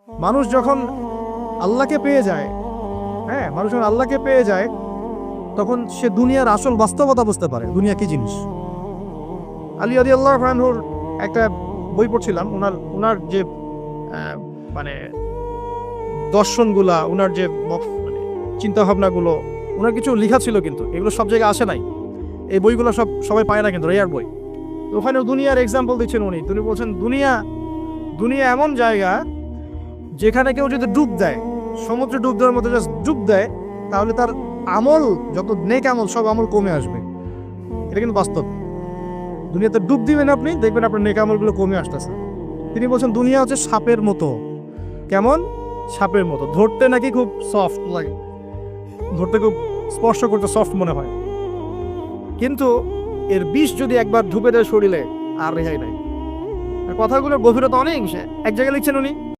মানুষ যখন আল্লাহকে পেয়ে যায়, হ্যাঁ, মানুষ যখন আল্লাহকে পেয়ে যায় তখন সে দুনিয়ার আসল বাস্তবতা বুঝতে পারে, দুনিয়া কি জিনিস। আলী রাদিয়াল্লাহু আনহুর একটা বই পড়ছিলাম, ওনার যে মানে দর্শনগুলা, ওনার যে মানে চিন্তা ভাবনাগুলো, ওনার কিছু লেখা ছিল, কিন্তু এগুলো সব জায়গায় আসে নাই। এই বইগুলো সবাই পায় না, কিন্তু রেয়ার বই। তো ওখানে দুনিয়ার এক্সাম্পল দিচ্ছেন উনি বলছেন দুনিয়া এমন জায়গা যেখানে কেউ যদি ডুব দেয়, সমুদ্রে ডুব দেওয়ার মতো জাস্ট ডুব দেয়, তাহলে তার আমল, যত নেক আমল, সব আমল কমে আসবে। এটা কিন্তু বাস্তব। দুনিয়াতে ডুব দিবেন আপনি, দেখবেন আপনার নেক আমলগুলো কমে আসতেছে। তিনি বলছেন দুনিয়া হচ্ছে সাপের মতো। কেমন? সাপের মতো। ধরতে নাকি খুব সফট লাগে, ধরতে খুব, স্পর্শ করতে সফট মনে হয়, কিন্তু এর বিষ যদি একবার ঢুকে দেয় শরীরে, আর রেহাই নাই। কথাগুলোর গভীরতা অনেক। এক জায়গায় লিখছেন উনি,